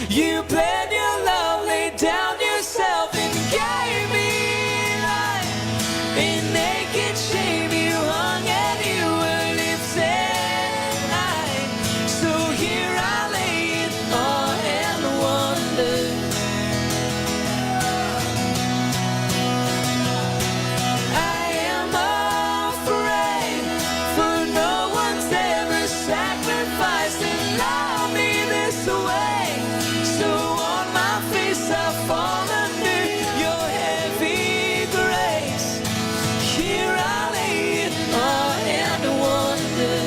You bled your love, laid down yourself and gave me life. In naked shame you hung and you were lifted high. So here I lay in awe and wonder. I am afraid, for no one's ever sacrificed and loved me this way. So on my face I fall under your heavy grace. Here I lay in awe and wonder.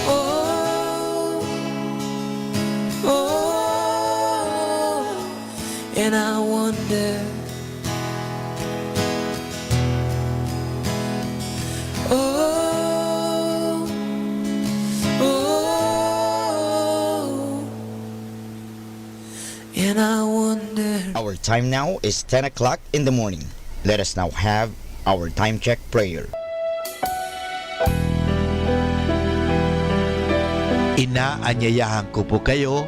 Oh, oh, and I wonder. Oh, oh, and I wonder. Our time now is 10 o'clock in the morning. Let us now have our time check prayer. Inaanyayahan ko po kayo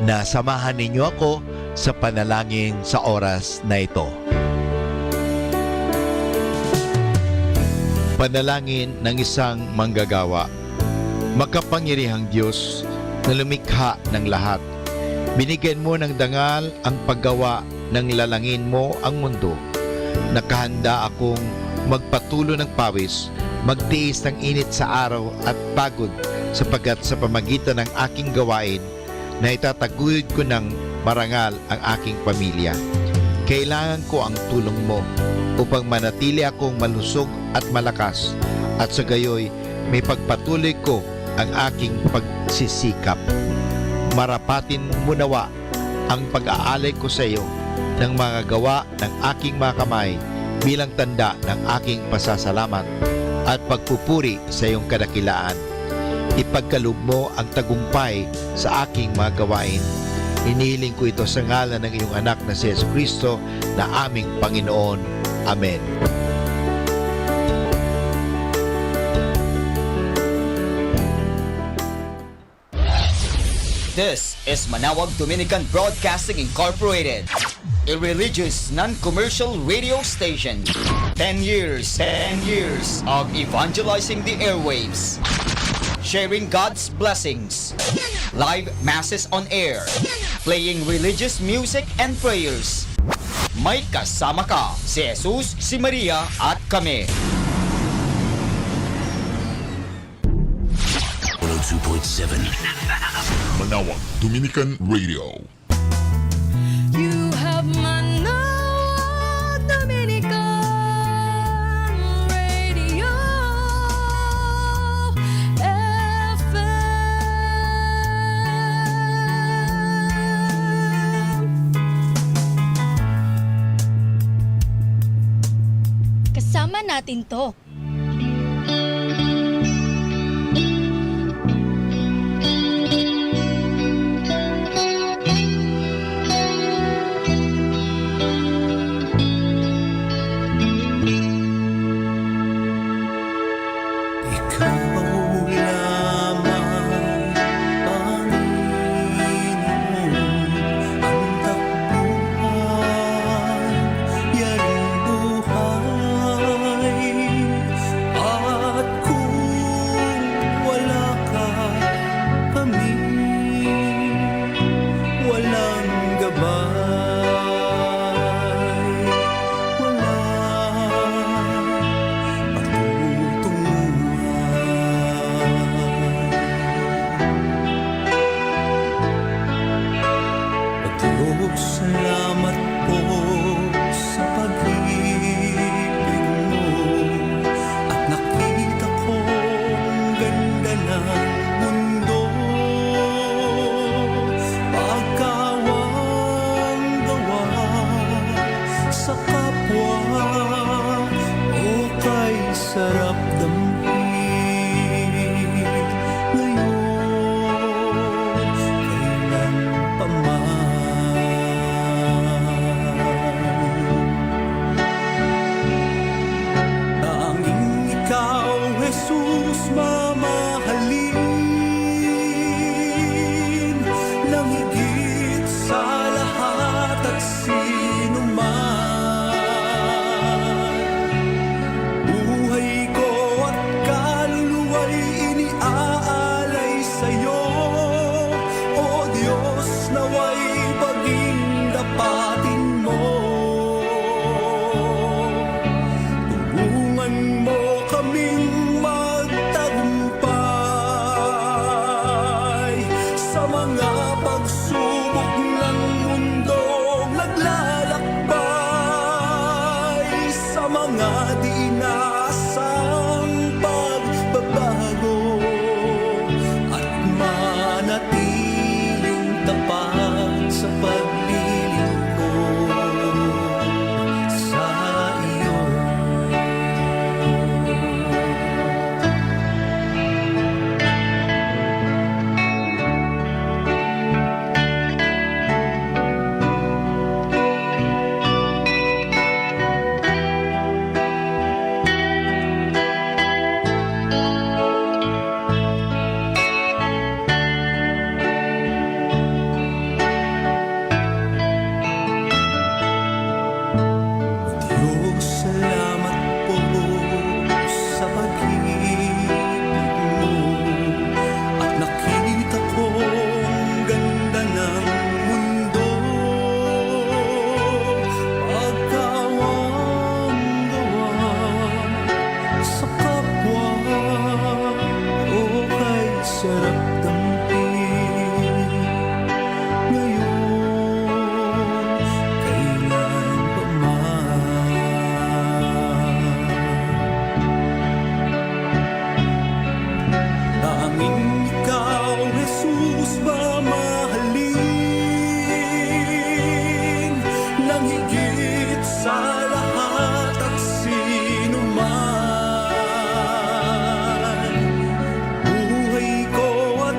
na samahan ninyo ako sa panalangin sa oras na ito. Panalangin ng isang manggagawa. Makapangyarihang Diyos na lumikha ng lahat, binigyan mo ng dangal ang paggawa ng lalangin mo ang mundo. Nakahanda akong magpatulo ng pawis, magtiis ng init sa araw at pagod, sapagkat sa pamagitan ng aking gawain na itataguyod ko ng marangal ang aking pamilya. Kailangan ko ang tulong mo upang manatili akong malusog at malakas, at sa gayoy may pagpatuloy ko ang aking pagsisikap. Marapatin mo nawa ang pag-aalay ko sa iyo ng mga gawa ng aking mga kamay bilang tanda ng aking pasasalamat at pagpupuri sa iyong kadakilaan. Ipagkaloob mo ang tagumpay sa aking mga gawain. Hinihiling ko ito sa ngalan ng iyong anak na si Jesucristo na aming Panginoon. Amen. This is Manaoag Dominican Broadcasting Incorporated, a religious, non-commercial radio station. 10 years of evangelizing the airwaves, sharing God's blessings, live masses on air, playing religious music and prayers. May kasama ka, si Jesus, si Maria at kami. 102.7 Manaoag Dominican Radio. You have Manaoag Dominican Radio FM. Kasama natin to. sarap damhin ngayon, kailan pa man. Tanging ikaw, Jesus, mamahalin ng higit sa lahat at sino man. Buhay ko at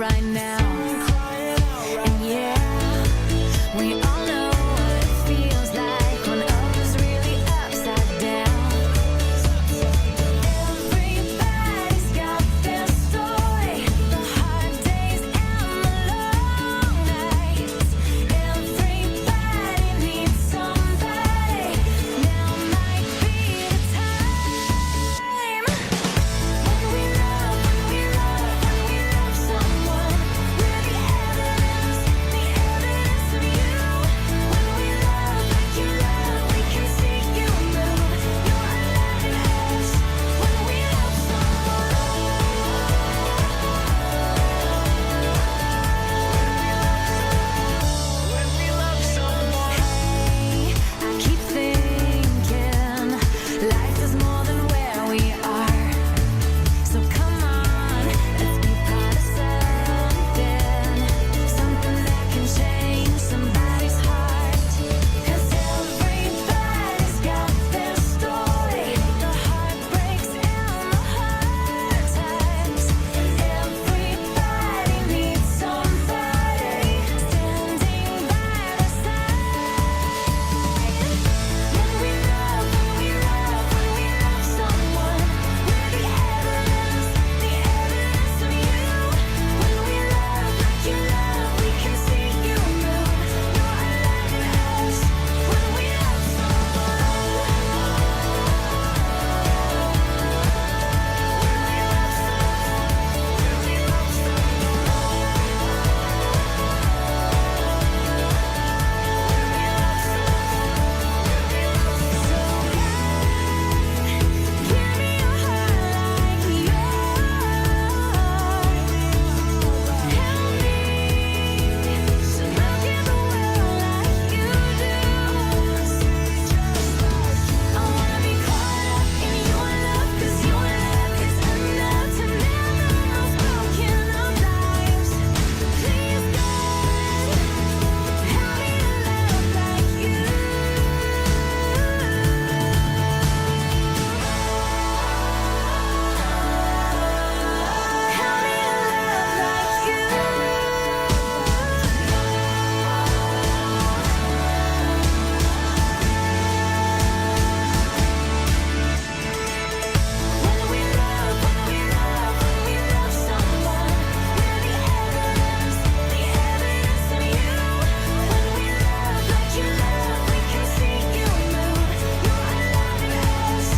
right now. And yeah, we all know what it feels like when up is really upside down. Everybody's got their story, the hard days and the long nights. Everybody needs somebody. Now might be the time when we love someone. We're the evidence of you. When we love like you love, we can see you move. You're alive in us. When we love someone. I keep thinking life is more than where we are. So come on, let's be part of something that can change somebody's heart. 'Cause everybody's got their story, the heartbreaks and the hard times. Everybody needs somebody standing by their side. When we love someone, we're the evidence of you. When we love like you love, we can see you move. You're alive in us. When we love give me your heart like yours. Help me to look at the world like you do. I wanna be caught up in your love, 'cause your love is enough to mend the most broken of lives. Please God, help me to love like you. Help me to love like you. When we love someone, we're the evidence of you. When we love like you love, we can see you move. You're alive in us.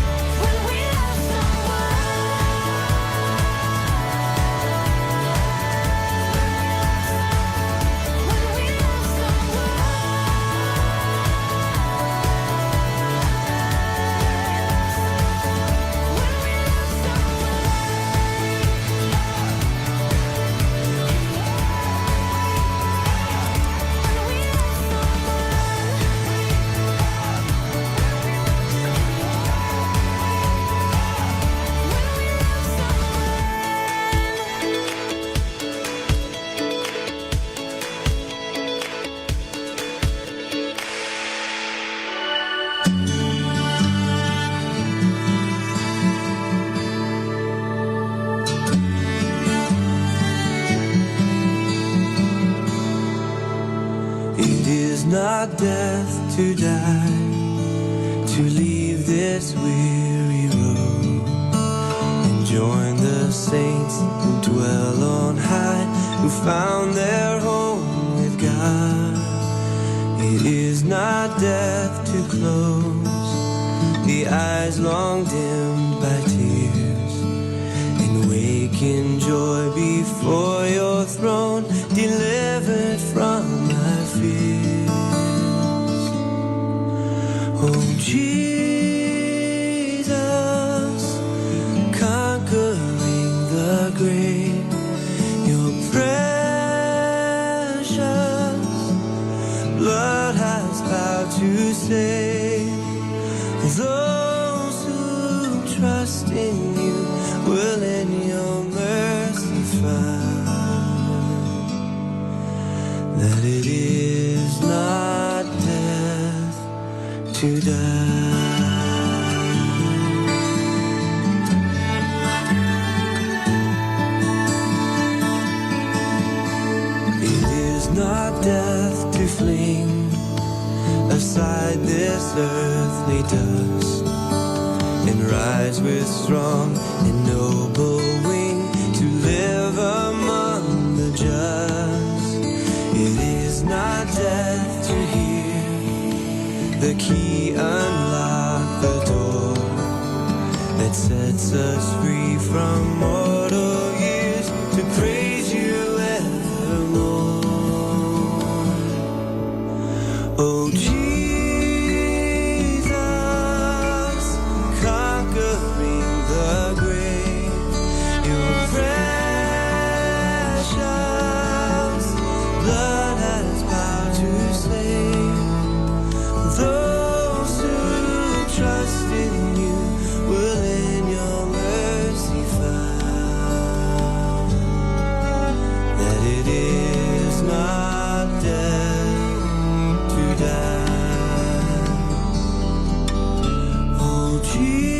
When we love It is not death to die, to leave this weary road and join the saints who dwell on high, who found their home with God. It is not death to close the eyes long dimmed by tears and wake in joy before your throne, delivered from my fears. Oh Jesus, conquering the grave, your precious blood has vowed to save those who trust in you. Will in your mercy find that it is not death to die. not death to fling aside this earthly dust and rise with strong and noble wing to live among the just. It is not death to hear the key unlock the door that sets us free from mortal years to praise you evermore. Oh Jesus, conquering the grave, your precious blood has power to save. Those who trust in you will in your mercy find that it is not death to die. Oh Jesus,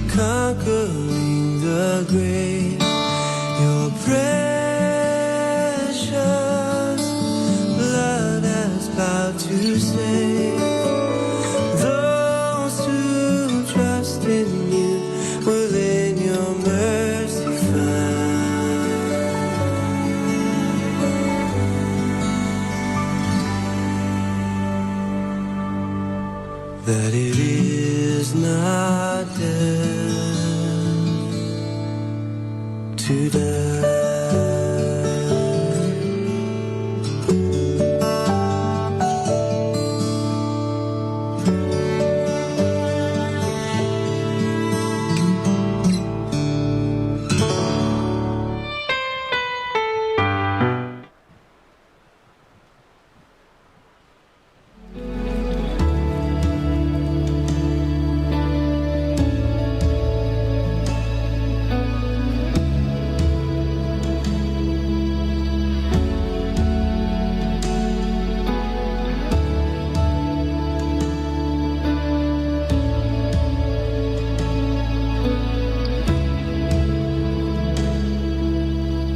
conquering the grave, your precious blood has power to save. Those who trust in you will in your mercy find that it is not death to die.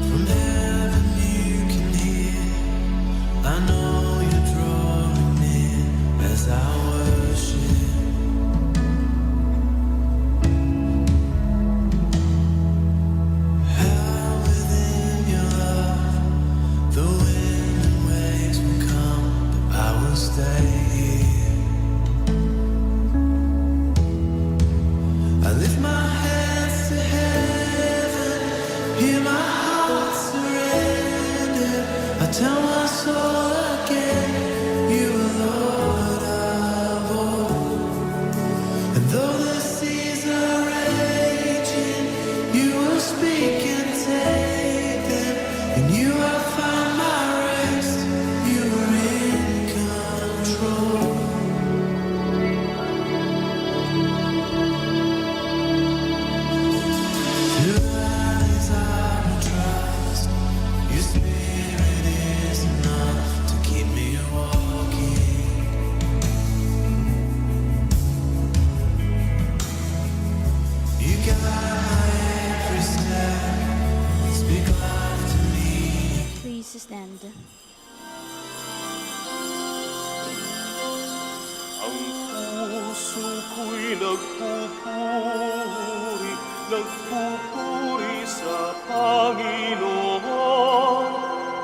From heaven you can hear, I know you're drawing near as I worship. How within your love the wind and waves will come, but I will stay here. I lift my hands to heaven, hear my heart surrender. I tell my soul again, you are Lord of all. And though the seas are raging, you will speak and take them. And you have found my rest, you are in control. To rise out of trust, your spirit is enough to keep me walking. You guide my every step, speak life to me. Please stand. Ang puso ko'y nagpupuri, nagpupuri sa Panginoon.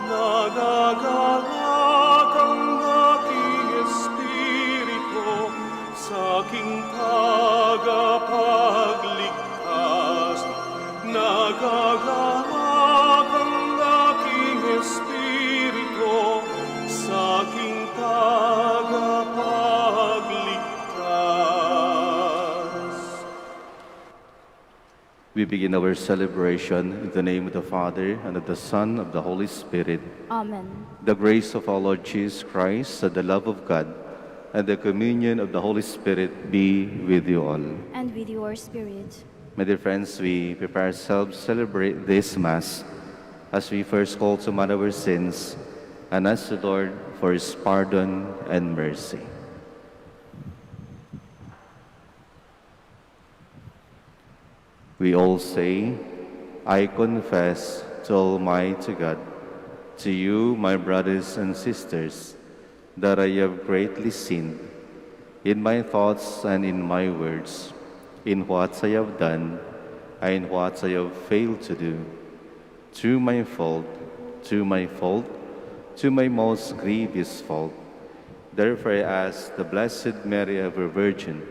Nagagalak ang aking espiritu sa aking tagapagligtas. Nagagalak ang aking espiritu sa aking tagapagligtas. We begin our celebration in the name of the Father, and of the Son, and of the Holy Spirit. Amen. The grace of our Lord Jesus Christ, and the love of God, and the communion of the Holy Spirit be with you all. And with your spirit. My dear friends, we prepare ourselves to celebrate this Mass as we first call to mind our sins and ask the Lord for His pardon and mercy. We all say, I confess to Almighty God, to you, my brothers and sisters, that I have greatly sinned in my thoughts and in my words, in what I have done and in what I have failed to do, through my fault, to my most grievous fault. Therefore I ask the Blessed Mary, ever Virgin,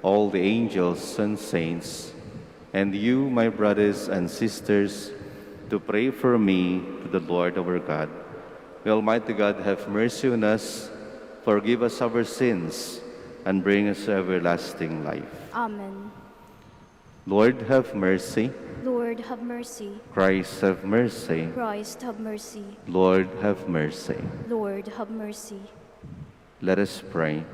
all the angels and saints, and you, my brothers and sisters, to pray for me to the Lord our God. May Almighty God have mercy on us, forgive us our sins, and bring us to everlasting life. Amen. Lord, have mercy. Lord, have mercy. Christ, have mercy. Christ, have mercy. Lord, have mercy. Lord, have mercy. Let us pray.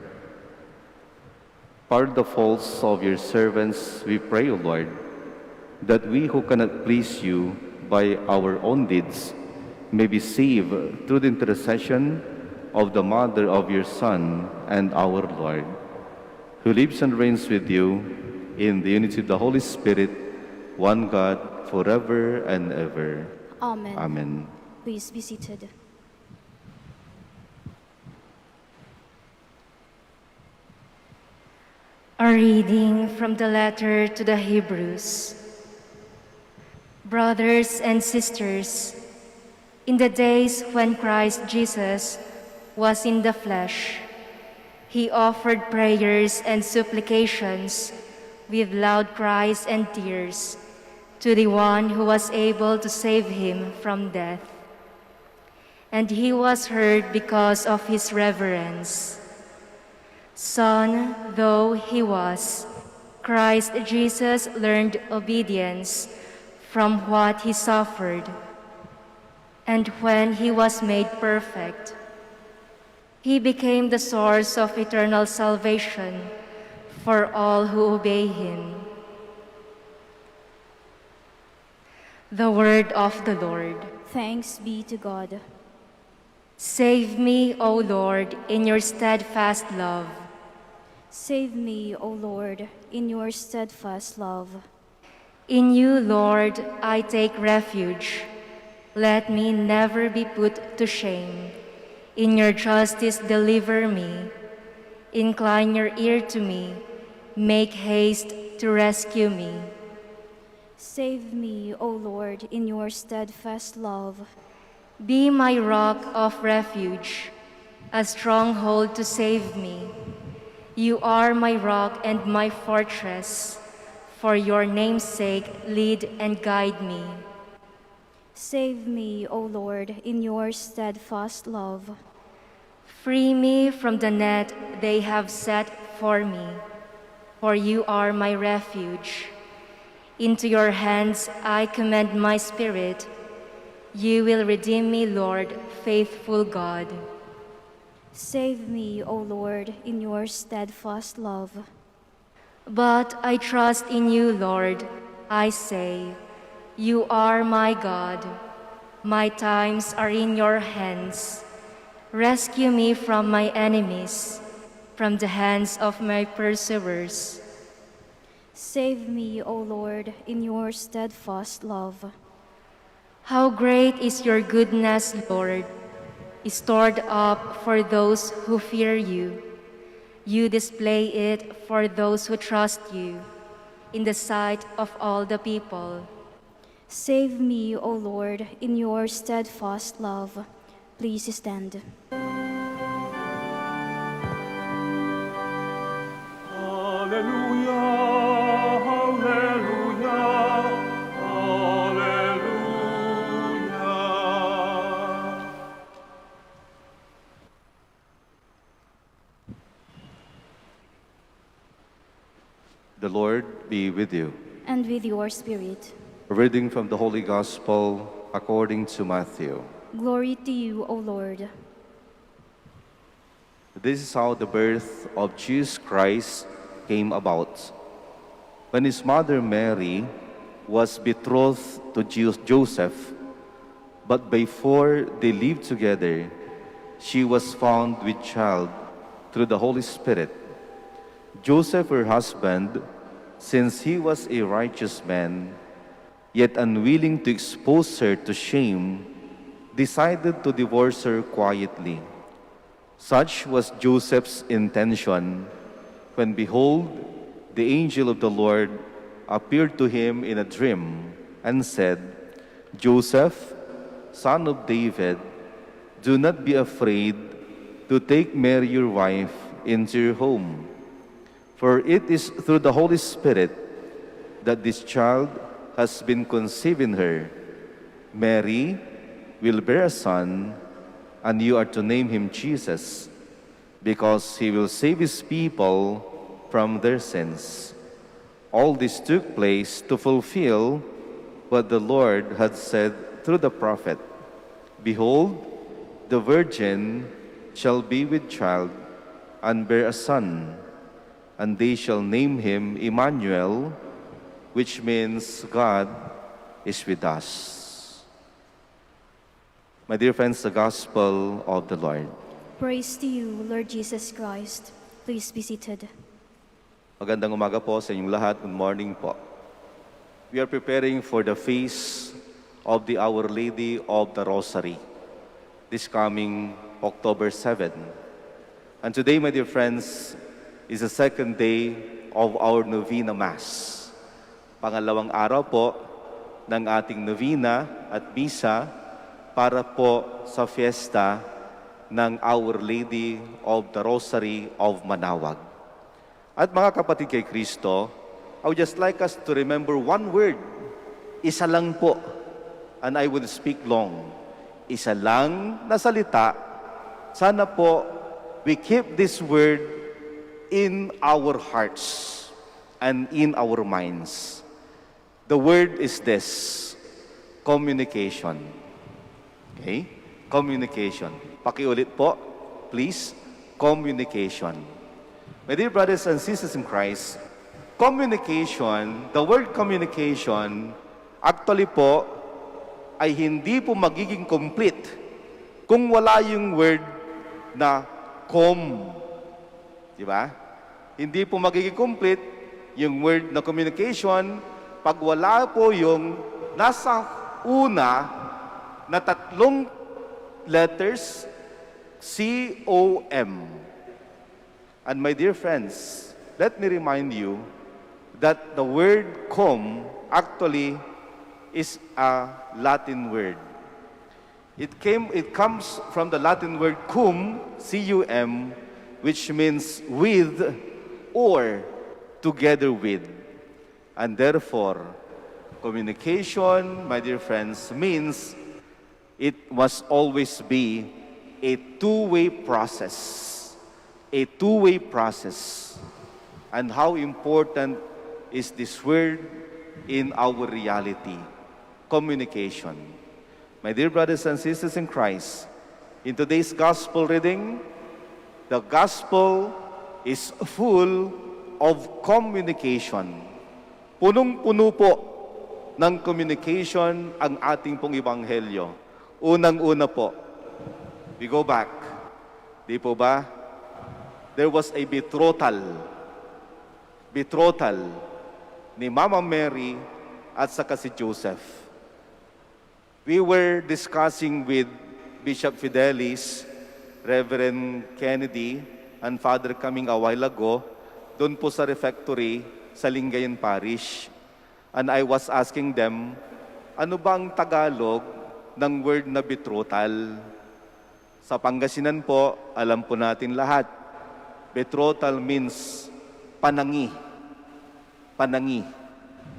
Pardon the faults of your servants, we pray, O Lord, that we who cannot please you by our own deeds may be saved through the intercession of the Mother of your Son and our Lord, who lives and reigns with you in the unity of the Holy Spirit, one God, forever and ever. Amen. Amen. Please be seated. A reading from the letter to the Hebrews. Brothers and sisters, in the days when Christ Jesus was in the flesh, he offered prayers and supplications with loud cries and tears to the one who was able to save him from death. And he was heard because of his reverence. Son though he was, Christ Jesus learned obedience from what he suffered. And when he was made perfect, he became the source of eternal salvation for all who obey him. The word of the Lord. Thanks be to God. Save me, O Lord, in your steadfast love. Save me, O Lord, in your steadfast love. In you, Lord, I take refuge. Let me never be put to shame. In your justice deliver me. Incline your ear to me. Make haste to rescue me. Save me, O Lord, in your steadfast love. Be my rock of refuge, a stronghold to save me. You are my rock and my fortress. For your name's sake, lead and guide me. Save me, O Lord, in your steadfast love. Free me from the net they have set for me, for you are my refuge. Into your hands I commend my spirit. You will redeem me, Lord, faithful God. Save me, O Lord, in your steadfast love. But I trust in you, Lord. I say, you are my God. My times are in your hands. Rescue me from my enemies, from the hands of my pursuers. Save me, O Lord, in your steadfast love. How great is your goodness, Lord, stored up for those who fear you. You display it for those who trust you, in the sight of all the people. Save me, O Lord, in your steadfast love. Please stand. Hallelujah, hallelujah, hallelujah. The Lord be with you. And with your spirit. A reading from the Holy Gospel according to Matthew. Glory to you, O Lord. This is how the birth of Jesus Christ came about. When his mother Mary was betrothed to Joseph, but before they lived together, she was found with child through the Holy Spirit. Joseph, her husband, since he was a righteous man yet unwilling to expose her to shame, decided to divorce her quietly. Such was Joseph's intention when, behold, the angel of the Lord appeared to him in a dream and said, Joseph, son of David, do not be afraid to take Mary your wife into your home, for it is through the Holy Spirit that this child has been conceived in her. Mary will bear a son, and you are to name him Jesus, because he will save his people from their sins. All this took place to fulfill what the Lord had said through the prophet. Behold, the virgin shall be with child and bear a son, and they shall name him Emmanuel, which means God is with us. My dear friends, the gospel of the Lord. Praise to you, Lord Jesus Christ. Please be seated. Magandang umaga po sa inyong lahat. Good morning po. We are preparing for the feast of the Our Lady of the Rosary this coming October 7. And today, my dear friends, is the second day of our Novena Mass. Pangalawang araw po ng ating novena at misa para po sa fiesta ng Our Lady of the Rosary of Manaoag. At mga kapatid kay Kristo, I would just like us to remember one word. Isa lang po, and I will speak long. Isa lang na salita. Sana po we keep this word in our hearts and in our minds. The word is this: communication. Okay? Communication. Pakiulit po, please. Communication. My dear brothers and sisters in Christ, communication, the word communication, actually po, ay hindi po magiging complete kung wala yung word na Di ba? Hindi po magiging complete yung word na communication pag wala po yung nasa una na tatlong letters, C-O-M. And my dear friends, let me remind you that the word com actually is a Latin word. It comes from the Latin word cum, C-U-M, which means with or together with. And therefore, communication, my dear friends, means it must always be a two-way process. A two-way process. And how important is this word in our reality? Communication. My dear brothers and sisters in Christ, in today's gospel reading, the gospel is full of communication. Punong-puno po ng communication ang ating pong ebanghelyo. Unang-una po, we go back. Di po ba? There was a betrothal ni Mama Mary at saka si Joseph. We were discussing with Bishop Fidelis, Reverend Kennedy, and Father Coming a while ago, doon po sa refectory sa Lingayen Parish. And I was asking them, ano ba ang Tagalog ng word na betrothal? Sa Pangasinan po, alam po natin lahat. Betrothal means panangi. Panangi.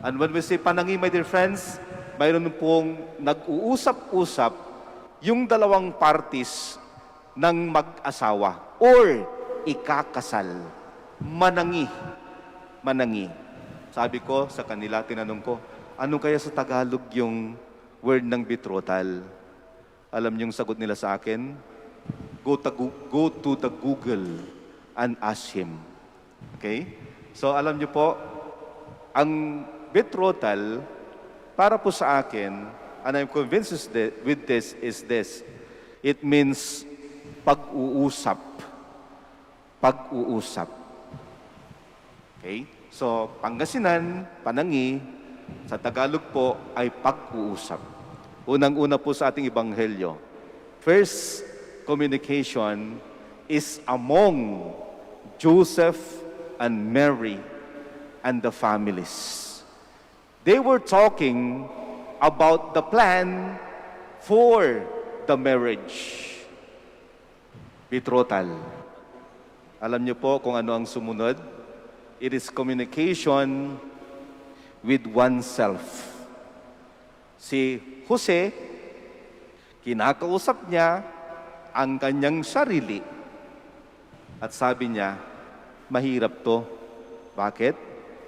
And when we say panangi, my dear friends, mayroon pong nag-uusap-usap yung dalawang parties ng mag-asawa or ikakasal. Manangi. Manangi. Sabi ko sa kanila, tinanong ko, ano kaya sa Tagalog yung word ng betrothal? Alam niyong sagot nila sa akin? Go to the Google and ask him. Okay? So alam niyo po, ang betrothal, para po sa akin, and I'm convinced with this, is this. It means pag-uusap. Pag-uusap. Okay? So, Pangasinan, panangi, Sa Tagalog po ay pag-uusap. Unang-una po sa ating Ebanghelyo, first communication is among Joseph and Mary and the families. They were talking about the plan for the marriage. Betrothal. Alam niyo po kung ano ang sumunod? It is communication with oneself. Si Jose, kinakausap niya ang kanyang sarili. At sabi niya, mahirap to. Bakit?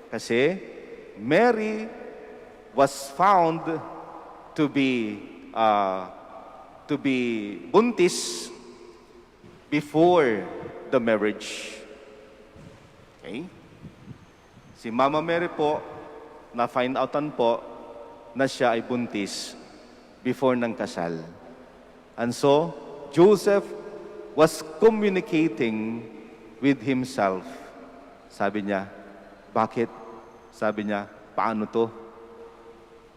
Kasi Mary was found to be buntis before the marriage. Okay? Si Mama Mary po, na-find outan po na siya ay buntis before ng kasal. And so, Joseph was communicating with himself. Sabi niya, bakit? Sabi niya, paano to?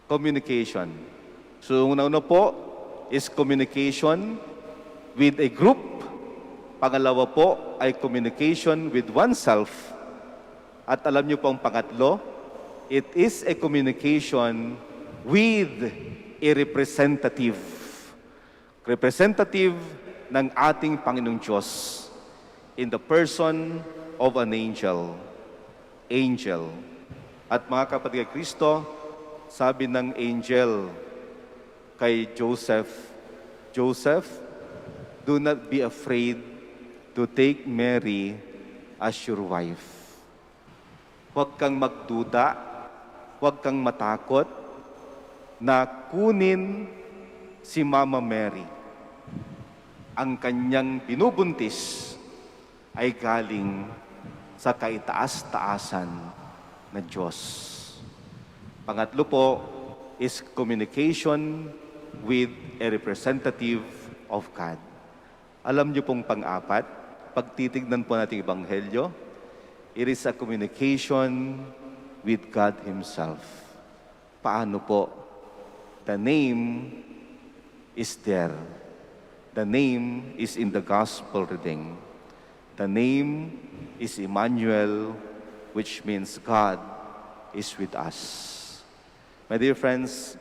Communication. So, una-una po is communication with a group. Pangalawa po ay communication with oneself. At alam niyo po ang pangatlo, it is a communication with a representative. Representative ng ating Panginoong Diyos in the person of an angel. Angel. At mga kapatid kay Kristo, sabi ng angel kay Joseph, Joseph, do not be afraid to take Mary as your wife. Huwag kang magduda, huwag kang matakot na kunin si Mama Mary. Ang kanyang binubuntis ay galing sa kaitaas-taasan na Diyos. Pangatlo po is communication with a representative of God. Alam niyo pong pang-apat, pag titignan po natin Ebanghelyo, it is a communication with God Himself. Paano po? The name is there. The name is in the gospel reading. The name is Emmanuel, which means God is with us. My dear friends,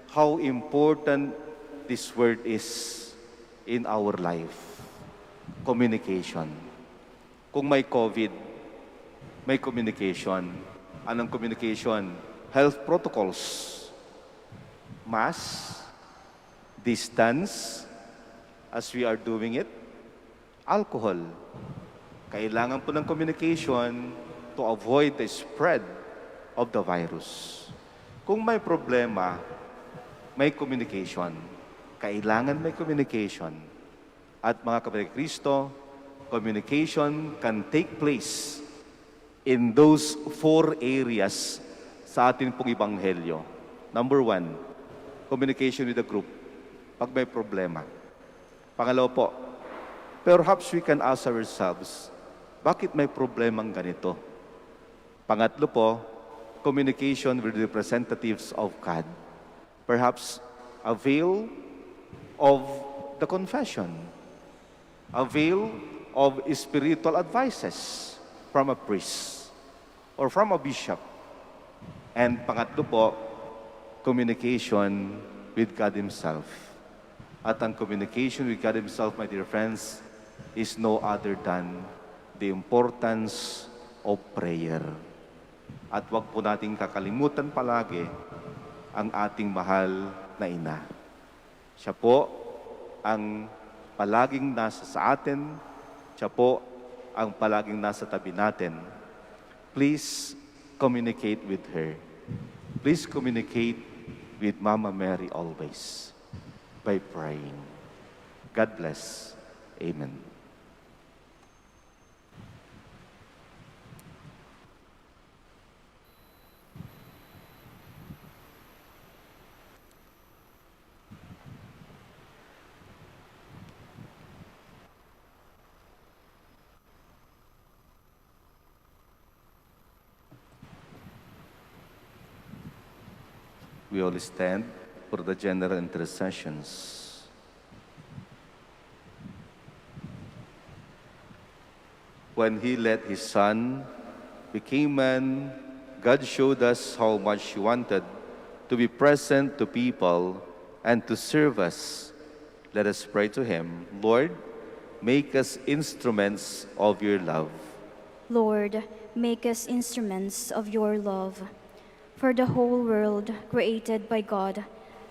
how important this word is in our life. Communication. Kung may COVID, may communication. Anong communication? Health protocols. Mask, distance, as we are doing it, alcohol. Kailangan po ng communication to avoid the spread of the virus. Kung may problema, may communication. Kailangan may communication. At mga kapatid Kristo, communication can take place in those 4 areas sa atin pong Ebanghelyo. Number 1, communication with the group. Pag may problema. Pangalawa po, perhaps we can ask ourselves, bakit may problemang ganito? Pangatlo po, communication with representatives of God. Perhaps avail of the confession. Avail of spiritual advices from a priest or from a bishop. And pangatlo po, communication with God Himself. At ang communication with God Himself, my dear friends, is no other than the importance of prayer. At wag po nating kakalimutan palagi ang ating mahal na ina. Siya po ang palaging nasa sa atin. Siya po ang palaging nasa tabi natin. Please communicate with her. Please communicate with Mama Mary always by praying. God bless. Amen. We all stand for the general intercessions. When He let His Son became man, God showed us how much He wanted to be present to people and to serve us. Let us pray to Him. Lord, make us instruments of your love. Lord, make us instruments of your love. For the whole world created by God,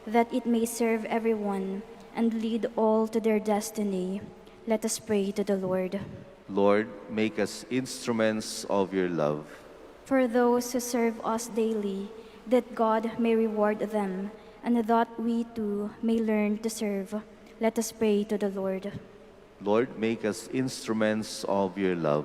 that it may serve everyone and lead all to their destiny. Let us pray to the Lord. Lord, make us instruments of your love. For those who serve us daily, that God may reward them, and that we too may learn to serve. Let us pray to the Lord. Lord, make us instruments of your love.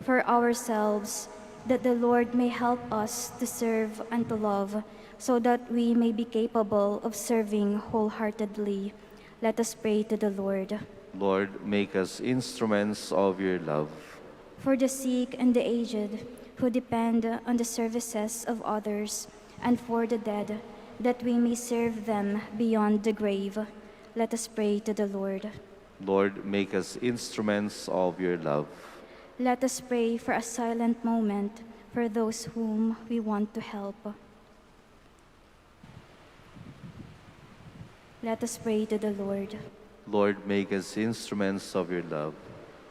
For ourselves, that the Lord may help us to serve and to love, so that we may be capable of serving wholeheartedly. Let us pray to the Lord. Lord, make us instruments of your love. For the sick and the aged, who depend on the services of others, and for the dead, that we may serve them beyond the grave. Let us pray to the Lord. Lord, make us instruments of your love. Let us pray for a silent moment for those whom we want to help. Let us pray to the Lord. Lord, make us instruments of your love.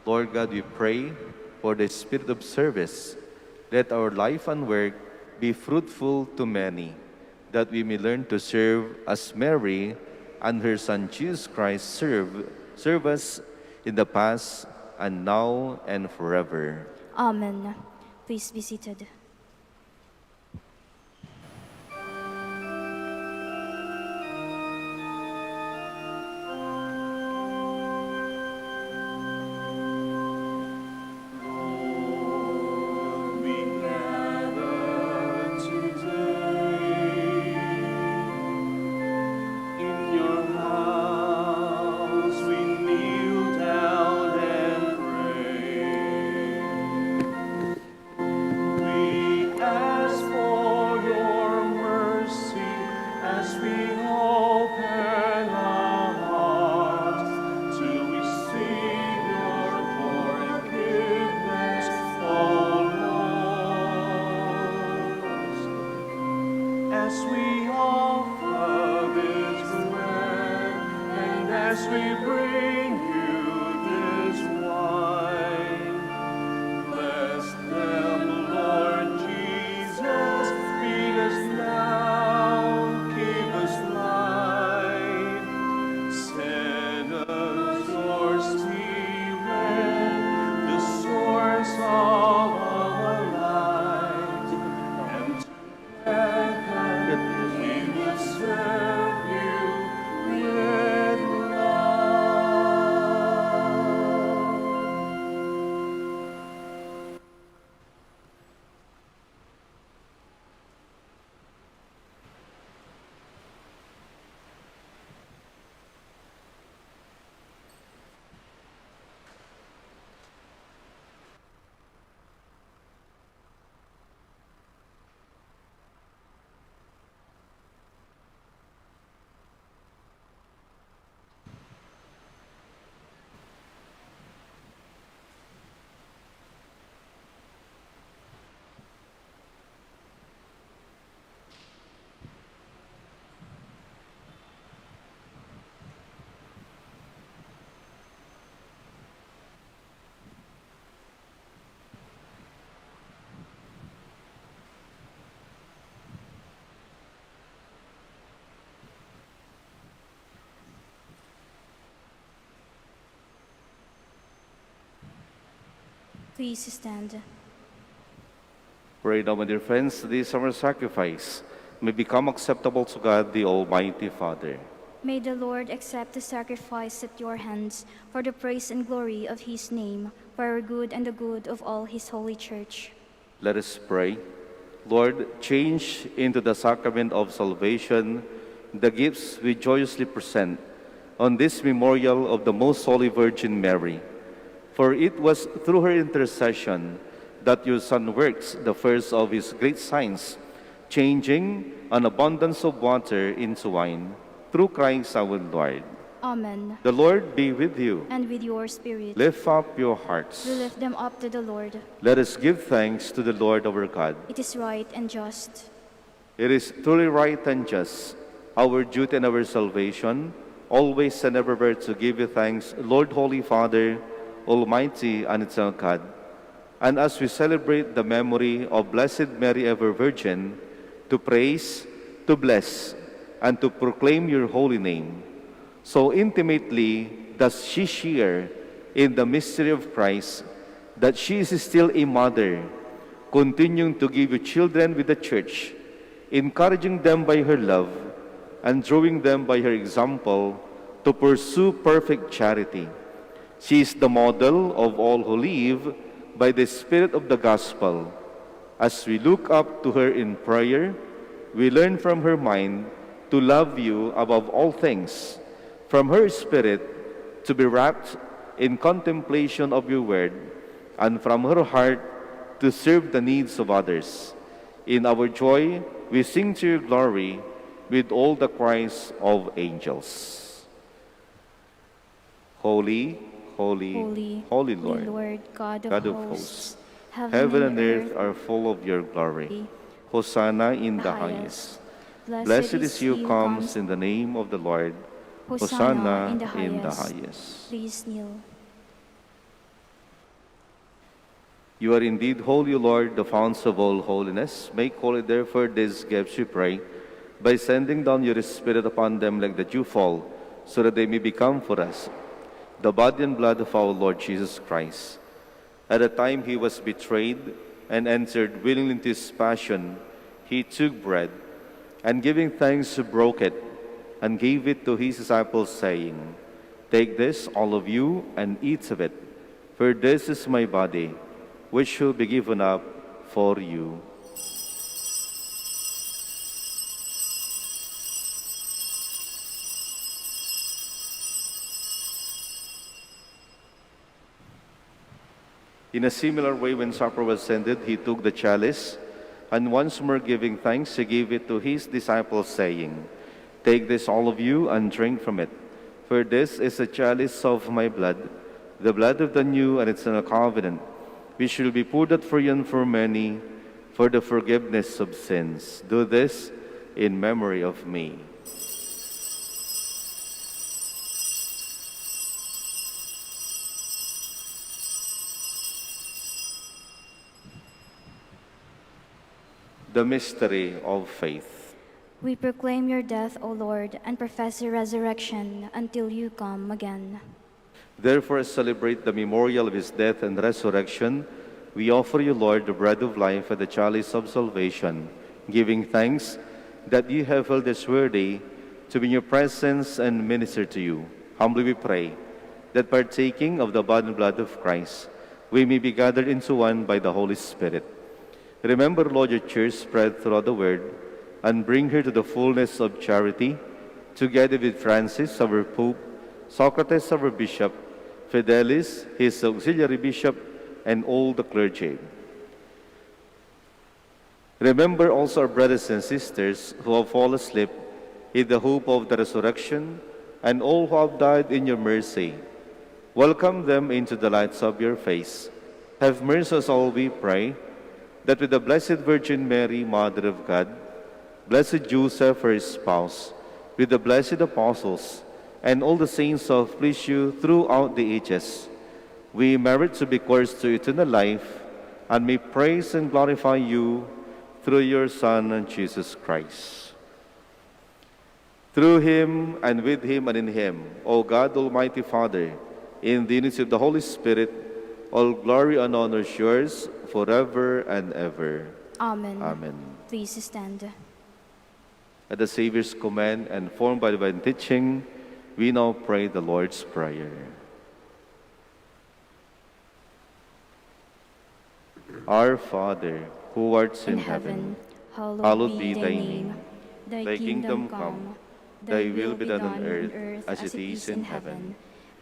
Lord God, we pray for the spirit of service. Let our life and work be fruitful to many, that we may learn to serve as Mary and her Son Jesus Christ serve us in the past and now and forever. Amen. Please be seated. Please stand. Pray now, my dear friends, this summer sacrifice may become acceptable to God, the Almighty Father. May the Lord accept the sacrifice at your hands for the praise and glory of his name, for our good and the good of all his holy church. Let us pray. Lord, change into the sacrament of salvation the gifts we joyously present on this memorial of the Most Holy Virgin Mary. For it was through her intercession that your Son works the first of his great signs changing an abundance of water into wine, through Christ our Lord. Amen. The Lord be with you. And with your spirit, Lift up your hearts. we lift them up to the Lord. Let us give thanks to the Lord our God. It is right and just. It is truly right and just, our duty and our salvation, always and everywhere to give you thanks, Lord, Holy Father, Almighty and eternal God. And as we celebrate the memory of Blessed Mary, ever Virgin, to praise, to bless, and to proclaim your holy name, so intimately does she share in the mystery of Christ, that she is still a mother, continuing to give you children with the Church, encouraging them by her love, and drawing them by her example to pursue perfect charity. She is the model of all who live by the Spirit of the Gospel. As we look up to her in prayer, we learn from her mind to love you above all things, from her spirit to be wrapped in contemplation of your word, and from her heart to serve the needs of others. In our joy, we sing to your glory with all the cries of angels. Holy, holy, Holy, holy Lord, Lord, God God of of hosts, hosts, heaven and earth are full of your glory. glory. Hosanna in The the highest. highest. Blessed is he who comes in the name of the Lord. Hosanna in the highest. Please kneel. You are indeed holy, O Lord, the fount of all holiness. Make holy, therefore, these gifts, we pray, by sending down your Spirit upon them like the dewfall, so that they may become for us the body and blood of our Lord Jesus Christ. At the time he was betrayed and entered willingly into his passion, he took bread, and giving thanks, broke it, and gave it to his disciples, saying, "Take this, all of you, and eat of it, for this is my body, which shall be given up for you." In a similar way, when supper was ended, he took the chalice, and once more giving thanks, he gave it to his disciples, saying, "Take this, all of you, and drink from it, for this is the chalice of my blood, the blood of the new and eternal covenant, which will be poured out for you and for many for the forgiveness of sins. Do this in memory of me." The mystery of faith. We proclaim your death, O Lord, and profess your resurrection until you come again. Therefore, as celebrate the memorial of his death and resurrection, we offer you, Lord, the bread of life and the chalice of salvation, giving thanks that you have held us worthy to be in your presence and minister to you. Humbly we pray that partaking of the body and blood of Christ, we may be gathered into one by the Holy Spirit. Remember, Lord, your church spread throughout the world, and bring her to the fullness of charity, together with Francis, our Pope, Socrates, our Bishop, Fidelis, his auxiliary bishop, and all the clergy. Remember also our brothers and sisters who have fallen asleep in the hope of the resurrection, and all who have died in your mercy. Welcome them into the lights of your face. Have mercy on us all, we pray, that with the Blessed Virgin Mary, Mother of God, Blessed Joseph, her spouse, with the blessed apostles, and all the saints who have pleased you throughout the ages, we merit to be called to eternal life, and may praise and glorify you through your Son, Jesus Christ. Through him, and with him, and in him, O God, Almighty Father, in the unity of the Holy Spirit, all glory and honor is yours forever and ever. Amen. Amen. Please stand. At the Savior's command and formed by divine teaching, we now pray the Lord's Prayer. Our Father, who art in heaven, hallowed be thy name. Thy kingdom come, thy will be done on earth as it is in heaven.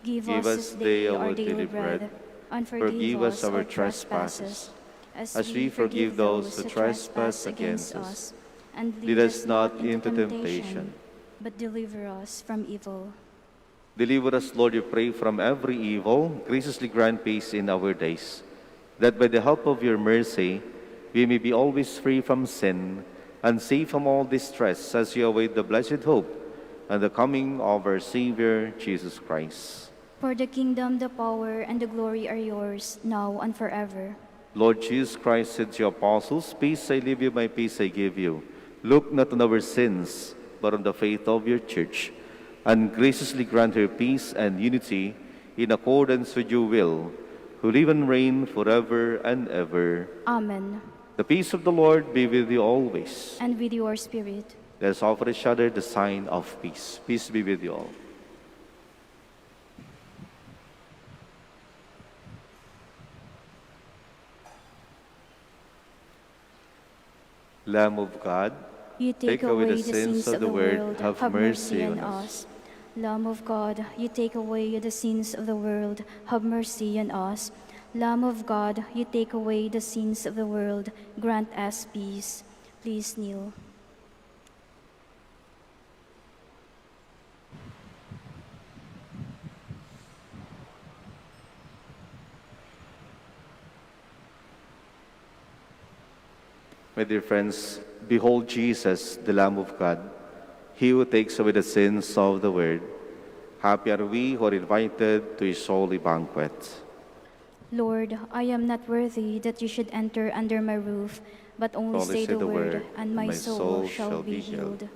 Give us this day our daily bread, and forgive us our trespasses, as we forgive those who trespass against us. And Lead us not into temptation, but deliver us from evil. deliver us, Lord, we pray, from every evil. Graciously grant peace in our days, that by the help of your mercy, we may be always free from sin and safe from all distress as we await the blessed hope and the coming of our Savior, Jesus Christ. For the kingdom, the power, and the glory are yours, now and forever. Lord Jesus Christ said to your apostles, "Peace I leave you, my peace I give you. Look not on our sins, but on the faith of your church, and graciously grant her peace and unity in accordance with your will, who live and reign forever and ever." Amen. The peace of the Lord be with you always. And with your spirit. Let us offer each other the sign of peace. Peace be with you all. Lamb of God, You take away the sins of the world, have mercy on us. Lamb of God, you take away the sins of the world, have mercy on us. Lamb of God, you take away the sins of the world, grant us peace. Please kneel. My dear friends, behold Jesus, the Lamb of God, he who takes away the sins of the world. Happy are we who are invited to his holy banquet. Lord, I am not worthy that you should enter under my roof, but only say the word, and my soul shall be healed.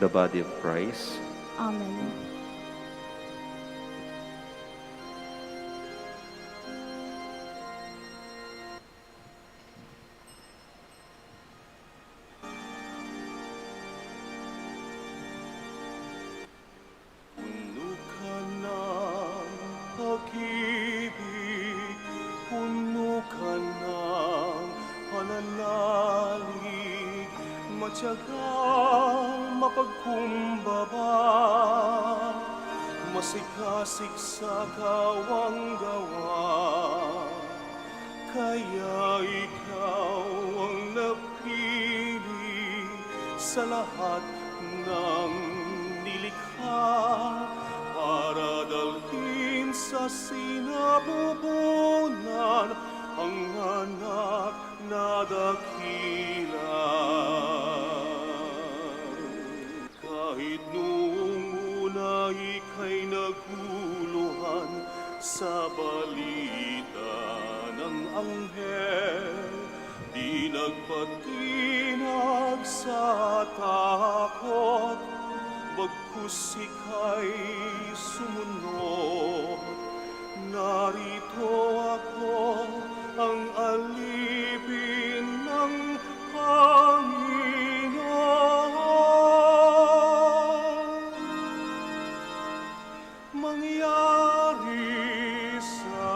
The body of Christ. Amen. Puno ka ng pag-ibig, puno ka ng pananalig, matyagang mapagkumbaba, masikasik sa kawang gawa. Kaya ikaw ang napili sa lahat ng nilikha, para dalhin sa sinapupunan ang anak na dakila. Kahit noong una ika'y naguluhan sa balita ng anghel, di nagpatinag sa takot, bagkus ika'y sumunod. Narito ako, ang alipin ng Panginoon. Mangyari sa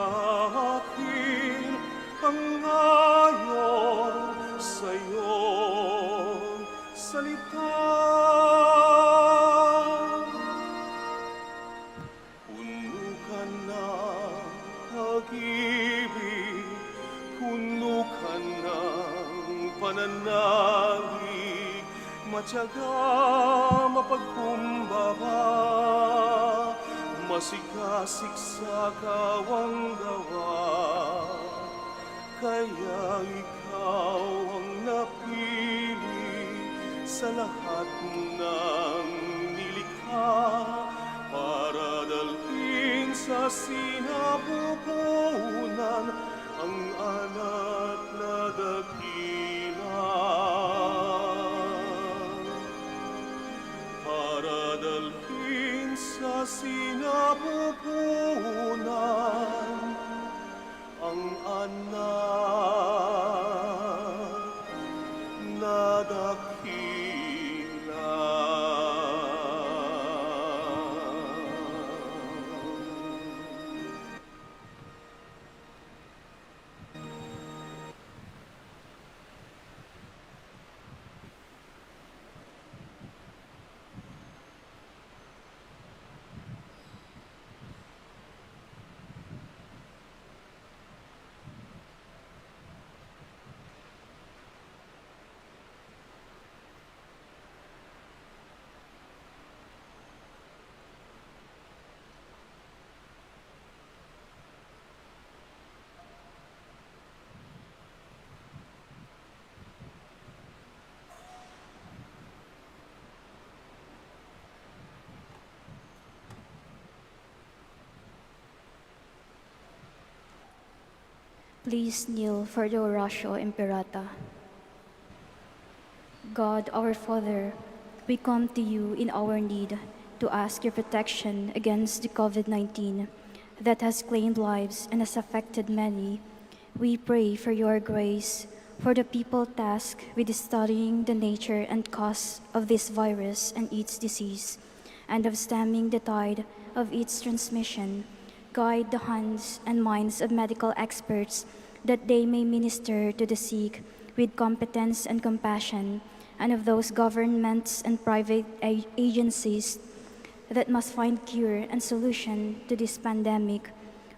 akin ang ayon sa iyong salita. Puno ka ng pag-ibig, puno ka ng pananalig, matyaga mapagkumbaba, masikasik sa kawang gawa. Kaya ikaw ang napili sa lahat ng nilikha, para dalhin sa sinapupunan ang anak na dakila. Para dalhin sa sinapupunan ang anak na dakila. Please kneel for the Oratio Imperata. God, our Father, we come to you in our need to ask your protection against the COVID-19 that has claimed lives and has affected many. We pray for your grace for the people tasked with studying the nature and cause of this virus and its disease, and of stemming the tide of its transmission. Guide the hands and minds of medical experts that they may minister to the sick with competence and compassion, and of those governments and private agencies that must find cure and solution to this pandemic.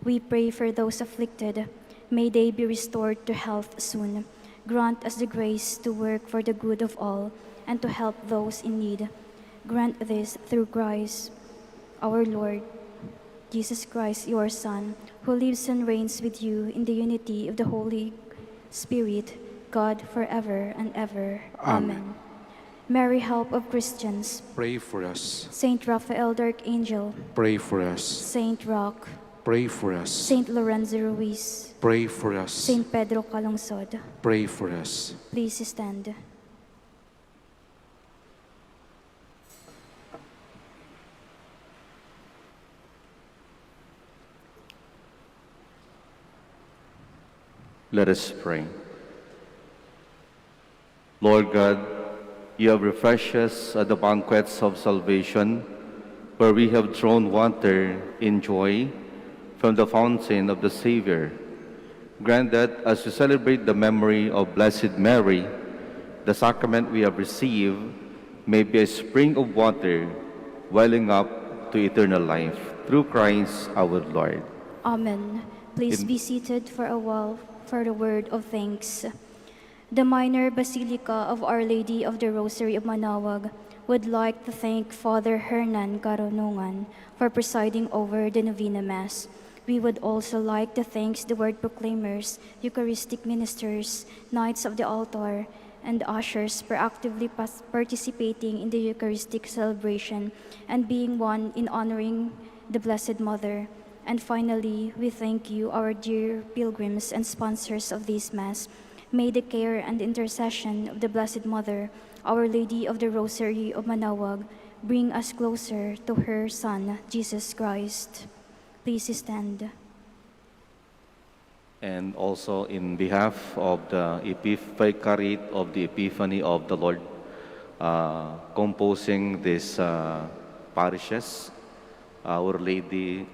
We pray for those afflicted. May they be restored to health soon. Grant us the grace to work for the good of all and to help those in need. Grant this through Christ, our Lord, Jesus Christ, your Son, who lives and reigns with you in the unity of the Holy Spirit, God, forever and ever. Amen. Mary, help of Christians. Pray for us. Saint Raphael, the Archangel. Pray for us. Saint Roch. Pray for us. Saint Lorenzo Ruiz. Pray for us. Saint Pedro Calungsod. Pray for us. Please stand. Let us pray. Lord God, you have refreshed us at the banquets of salvation, where we have drawn water in joy from the fountain of the Savior. Grant that as we celebrate the memory of Blessed Mary, the sacrament we have received may be a spring of water welling up to eternal life. Through Christ our Lord. Amen. Please be seated for a while for the word of thanks. The Minor Basilica of Our Lady of the Rosary of Manaoag would like to thank Father Hernan Caronongan for presiding over the Novena Mass. We would also like to thank the word proclaimers, Eucharistic ministers, Knights of the Altar, and ushers for actively participating in the Eucharistic celebration and being one in honoring the Blessed Mother. And finally, we thank you, our dear pilgrims and sponsors of this Mass. May the care and intercession of the Blessed Mother, Our Lady of the Rosary of Manaoag, bring us closer to her Son, Jesus Christ. Please stand. And also in behalf of the Vicariate of the Epiphany of the Lord, composing these parishes, Our Lady,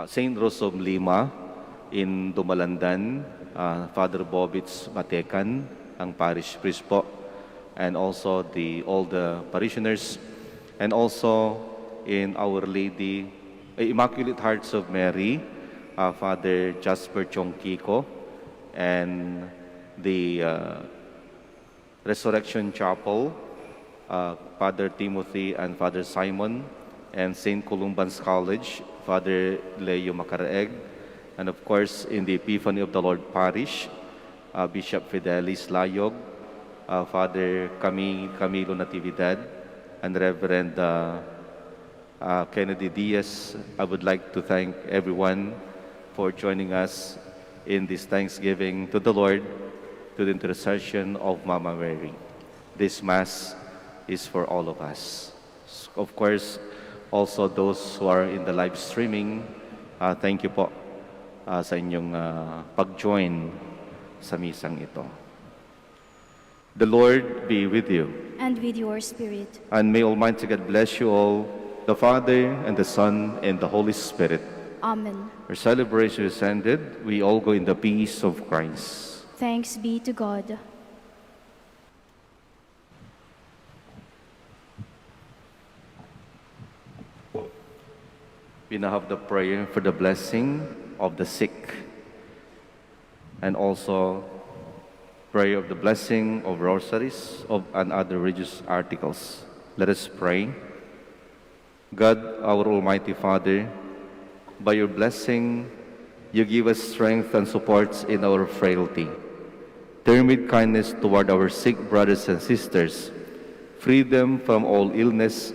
Saint Rose of Lima in Dumalandan, Father Bobits Matekan, ang parish priest po, and also all the parishioners, and also in Our Lady, Immaculate Hearts of Mary, Father Jasper Chongkiko, and the Resurrection Chapel, Father Timothy and Father Simon, and St. Columban's College, Father Leo Macaraeg, and of course in the Epiphany of the Lord Parish, Bishop Fidelis Layog, Father Camilo Natividad, and Reverend Kennedy Diaz. I would like to thank everyone for joining us in this Thanksgiving to the Lord, to the intercession of Mama Mary. This Mass is for all of us. Of course, also those who are in the live streaming, thank you po sa inyong pag-join sa misang ito. The Lord be with you. And with your spirit. And may Almighty God bless you all, the Father, and the Son, and the Holy Spirit. Amen. Our celebration is ended. We all go in the peace of Christ. Thanks be to God. We now have the prayer for the blessing of the sick, and also prayer of the blessing of rosaries and other religious articles. Let us pray. God, our Almighty Father, by your blessing, you give us strength and support in our frailty. Turn with kindness toward our sick brothers and sisters, free them from all illness,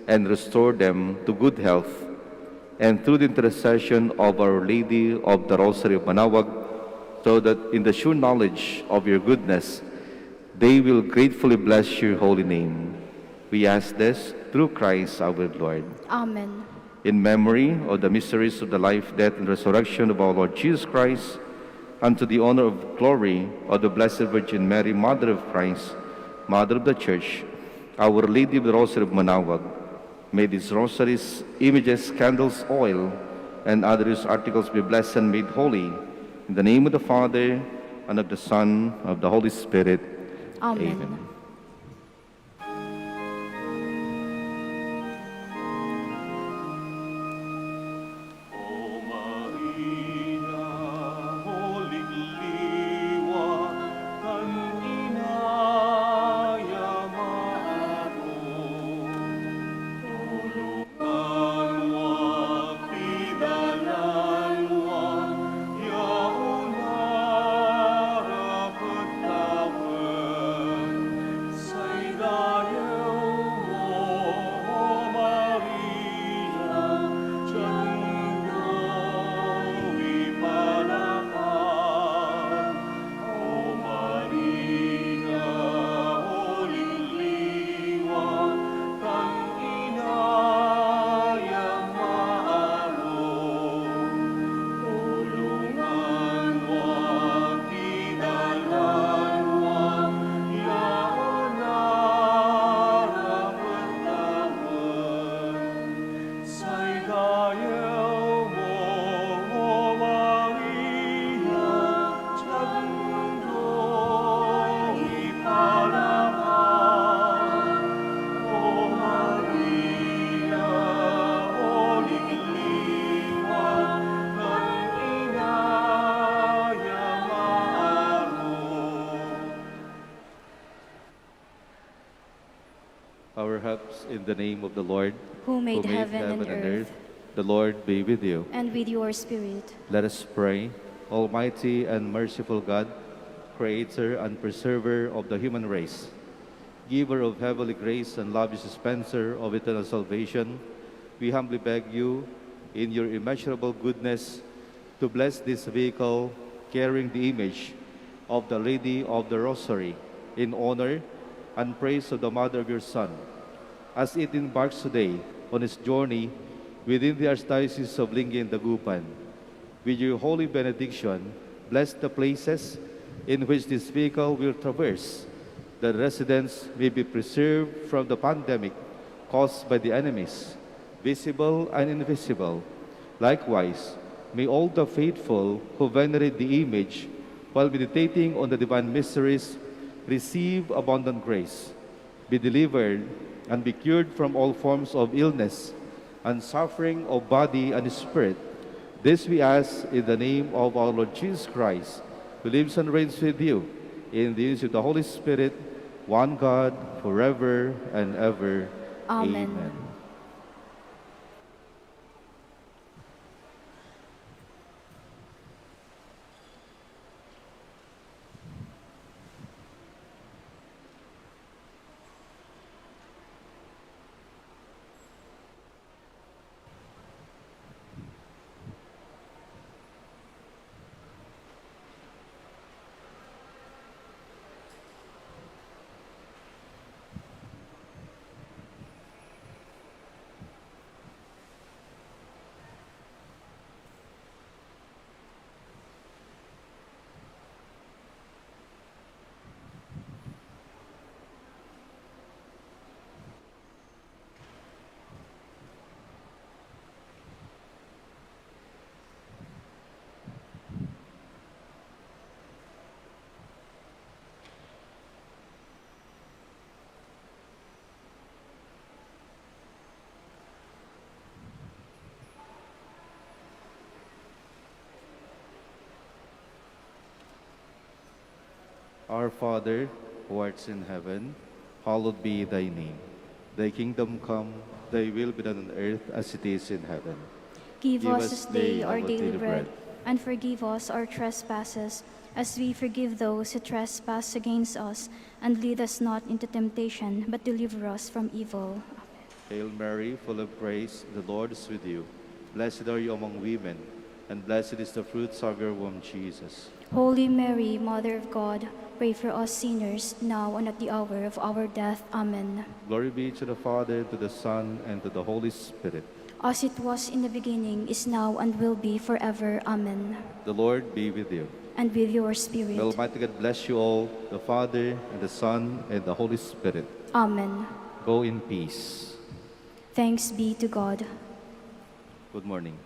and restore them to good health. And through the intercession of Our Lady of the Rosary of Manaoag, so that in the sure knowledge of your goodness, they will gratefully bless your holy name. We ask this through Christ our Lord. Amen. In memory of the mysteries of the life, death, and resurrection of our Lord Jesus Christ, and to the honor of glory of the Blessed Virgin Mary, Mother of Christ, Mother of the Church, Our Lady of the Rosary of Manaoag, may these rosaries, images, candles, oil, and other used articles be blessed and made holy. In the name of the Father, and of the Son, and of the Holy Spirit. Amen. O Maria, Holy Liwa, kan inayamaro, tulungan wa, pidalan wa, yauna rapatawen, say dayaw mo, O Maria, Say dayaw mo, O Maria, Chagno ipalaban. O Maria, Holy Liwan, ng inayamaro. Our helps in the name of the Lord, Who made heaven and earth, The Lord be with you. and with your spirit. Let us pray. Almighty and merciful God, Creator and Preserver of the human race, Giver of heavenly grace and lavish dispenser of eternal salvation, we humbly beg you, in your immeasurable goodness, to bless this vehicle carrying the image of the Lady of the Rosary in honor and praise of the Mother of your Son, as it embarks today on its journey within the Archdiocese of Lingayen, Dagupan. With your holy benediction, bless the places in which this vehicle will traverse, that residents may be preserved from the pandemic caused by the enemies, visible and invisible. Likewise, may all the faithful who venerate the image while meditating on the divine mysteries receive abundant grace, be delivered and be cured from all forms of illness and suffering of body and spirit. This we ask in the name of our Lord Jesus Christ, who lives and reigns with you in the unity of the Holy Spirit, one God, forever and ever. Amen. Our Father, who art in heaven, hallowed be thy name. Thy kingdom come, thy will be done on earth as it is in heaven. Give us this day our daily bread, and forgive us our trespasses, as we forgive those who trespass against us. And lead us not into temptation, but deliver us from evil. Hail Mary, full of grace, the Lord is with you. Blessed are you among women, and blessed is the fruits of your womb, Jesus. Holy Mary, Mother of God, pray for us sinners, now and at the hour of our death. Amen. Glory be to the Father, to the Son, and to the Holy Spirit. As it was in the beginning, is now, and will be forever. Amen. The Lord be with you. And with your spirit. May Almighty God bless you all, the Father, and the Son, and the Holy Spirit. Amen. Go in peace. Thanks be to God. Good morning.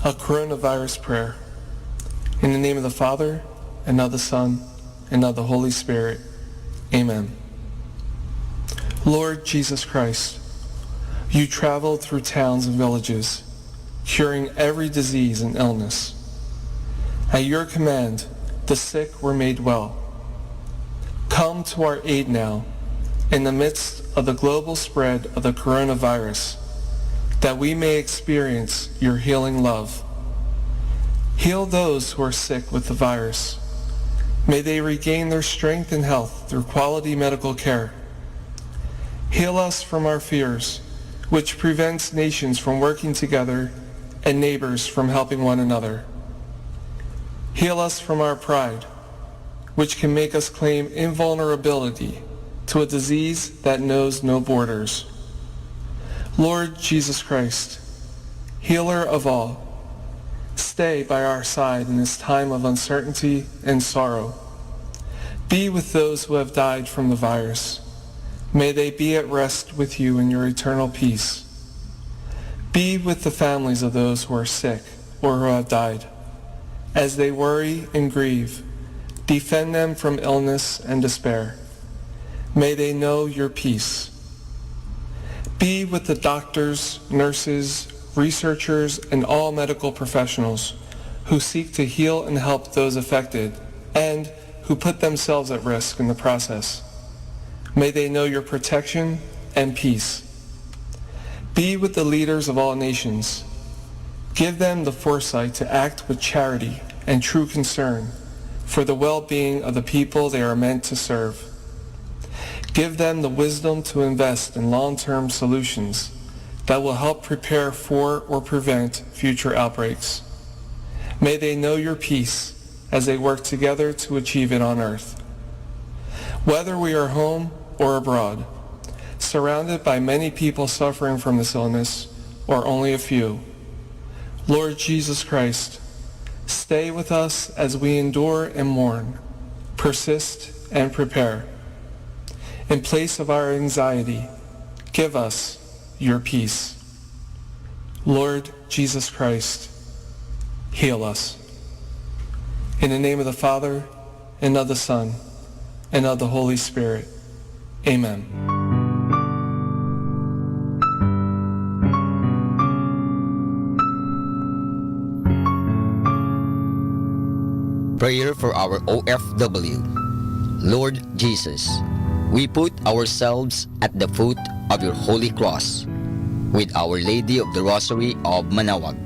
A coronavirus prayer. In the name of the Father, and of the Son, and of the Holy Spirit. Amen. Lord Jesus Christ, you traveled through towns and villages, curing every disease and illness. At your command, the sick were made well. Come to our aid now, in the midst of the global spread of the coronavirus, that we may experience your healing love. Heal those who are sick with the virus. May they regain their strength and health through quality medical care. Heal us from our fears, which prevents nations from working together and neighbors from helping one another. Heal us from our pride, which can make us claim invulnerability to a disease that knows no borders. Lord Jesus Christ, healer of all, stay by our side in this time of uncertainty and sorrow. Be with those who have died from the virus. May they be at rest with you in your eternal peace. Be with the families of those who are sick or who have died. As they worry and grieve, defend them from illness and despair. May they know your peace. Be with the doctors, nurses, researchers, and all medical professionals who seek to heal and help those affected and who put themselves at risk in the process. May they know your protection and peace. Be with the leaders of all nations. Give them the foresight to act with charity and true concern for the well-being of the people they are meant to serve. Give them the wisdom to invest in long-term solutions that will help prepare for or prevent future outbreaks. May they know your peace as they work together to achieve it on earth. Whether we are home or abroad, surrounded by many people suffering from this illness, or only a few, Lord Jesus Christ, stay with us as we endure and mourn, persist and prepare. In place of our anxiety, give us your peace. Lord Jesus Christ, heal us. In the name of the Father, and of the Son, and of the Holy Spirit. Amen. Prayer for our OFW. Lord Jesus, we put ourselves at the foot of your holy cross with Our Lady of the Rosary of Manaoag,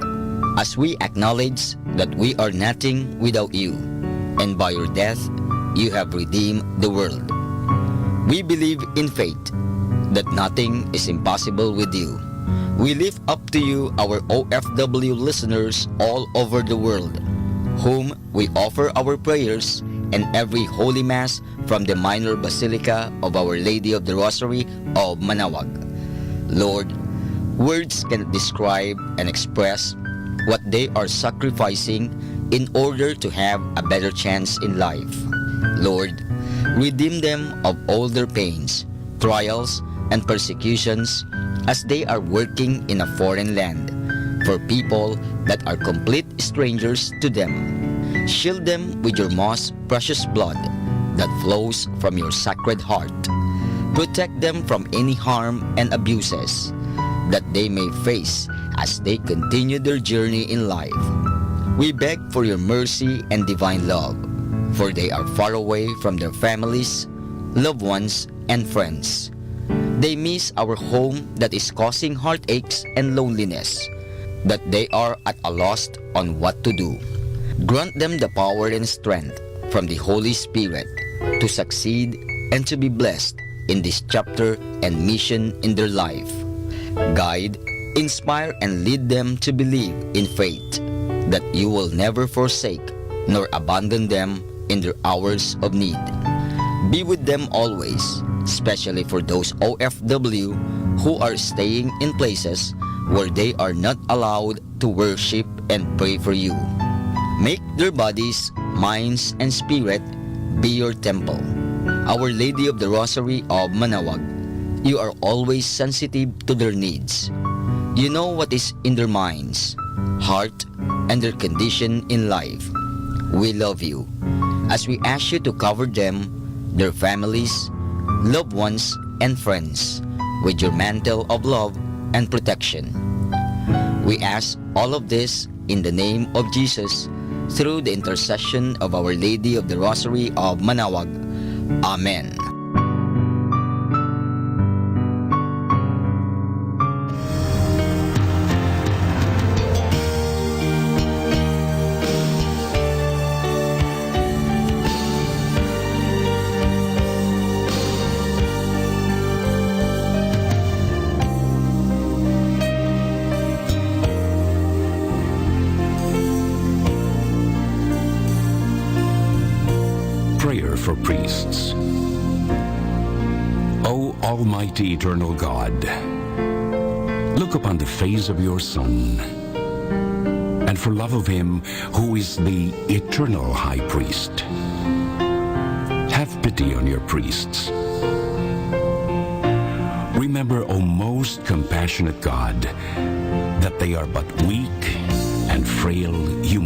as we acknowledge that we are nothing without you, and by your death you have redeemed the world. We believe in faith that nothing is impossible with you. We lift up to you our OFW listeners all over the world, whom we offer our prayers and every Holy Mass from the Minor Basilica of Our Lady of the Rosary of Manaoag. Lord, words cannot describe and express what they are sacrificing in order to have a better chance in life. Lord, redeem them of all their pains, trials, and persecutions as they are working in a foreign land for people that are complete strangers to them. Shield them with your most precious blood that flows from your sacred heart. Protect them from any harm and abuses that they may face as they continue their journey in life. We beg for your mercy and divine love, for they are far away from their families, loved ones, and friends. They miss our home that is causing heartaches and loneliness, that they are at a loss on what to do. Grant them the power and strength from the Holy Spirit to succeed and to be blessed in this chapter and mission in their life. Guide, inspire, and lead them to believe in faith that you will never forsake nor abandon them in their hours of need. Be with them always, especially for those OFW who are staying in places where they are not allowed to worship and pray for you. Make their bodies, minds, and spirit be your temple. Our Lady of the Rosary of Manaoag, you are always sensitive to their needs. You know what is in their minds, heart, and their condition in life. We love you as we ask you to cover them, their families, loved ones, and friends with your mantle of love and protection. We ask all of this in the name of Jesus through the intercession of Our Lady of the Rosary of Manaoag. Amen. Prayer for priests. O Almighty Eternal God, look upon the face of your Son, and for love of him who is the eternal High Priest, have pity on your priests. Remember, O most compassionate God, that they are but weak and frail human